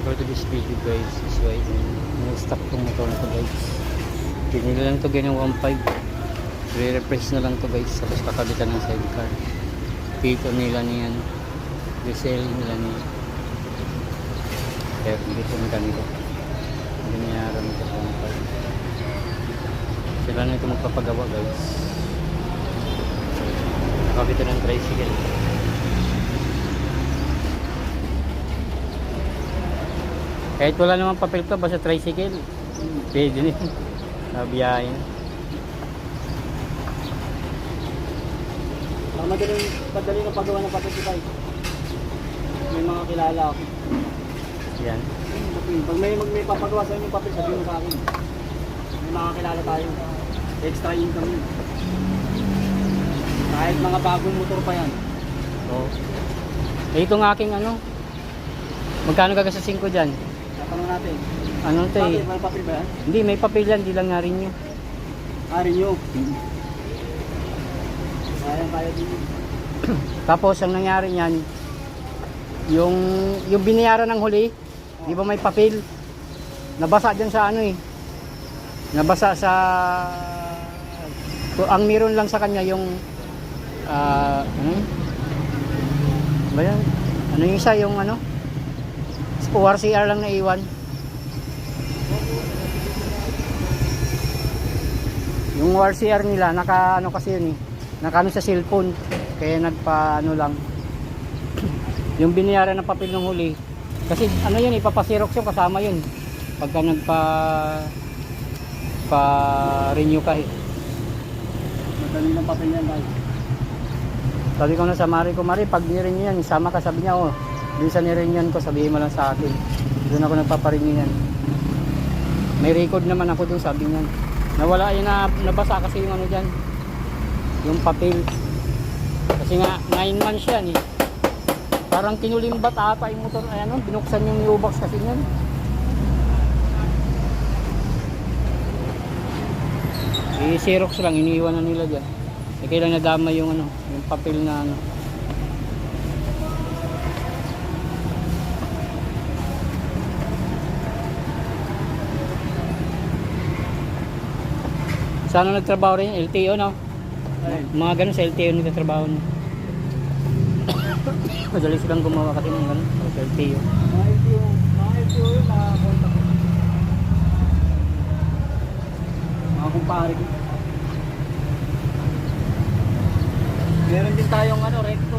for today's video guys is why stop tong motor na to guys. Binili lang to ganyan 1.5, re-refresh na lang to guys, tapos kakabitan ng sidecar. Dito nila niyan, resell nila niya, kaya dito ng kanito binayaran nito 1.5. sila na ito magpapagawa guys. Kakabitan ng tricycle. Kahit wala naman papel to, basta tricycle pwede na yun, nabiyahin. Madali na paggawa ng papel tayo. May mga kilala ako. Yan. Pag may papagawa sa inyo papel, sabihin mo sa akin. May mga kilala tayo. Extra income yun. Kahit mga bagong motor pa yan. Oo. Eh, itong aking ano, magkano gagastusin ko dyan? Tatanong natin. Ano to eh? May papel ba yan? Hindi, may papel yan, di lang nga rin nyo. Renew. Kaya din. Tapos ang nangyari niyan, yung binayaran ng huli, di ba may papel? Nabasa dyan sa ano eh. Nabasa sa ang meron lang sa kanya yung ano ba yan? Ano yung isa yung ano? ORCR lang na iwan. Yung ORCR nila naka ano kasi yun eh. Naka ano sa cellphone. Kaya nagpa ano lang. Yung binayaran ng papel ng huli. Kasi ano yun, ipapasirox yung kasama yun. Pagka renew ka eh. Madali ng papel yan guys. Sabi ko na sa Mari ko, Mari, pag ni-renew yan, isama ka. Sabi niya, oh, dun sa ni-renew ko, sabihin mo lang sa akin. Doon ako nagpaparenew yan. May record naman ako dun, sabi niya. Nawala yun na, nabasa kasi yung ano dyan. Yung papel. Kasi nga, 9 months yan eh. Parang kinulimbat ata yung motor. Ay, ano, binuksan yung new box kasi yan. I-xerox lang, iniiwan na nila dyan. Eh, kailang nadama yung ano, yung papel na ano. Saan nagtrabaho rin? LTO, no? Ay. Mga ganun sa LTO nagtatrabaho niya. Madali silang gumawa kasi ng ganun sa LTO. Mga LTO yun, mga contact. Mga kumpare ko. Meron din tayong ano, recto.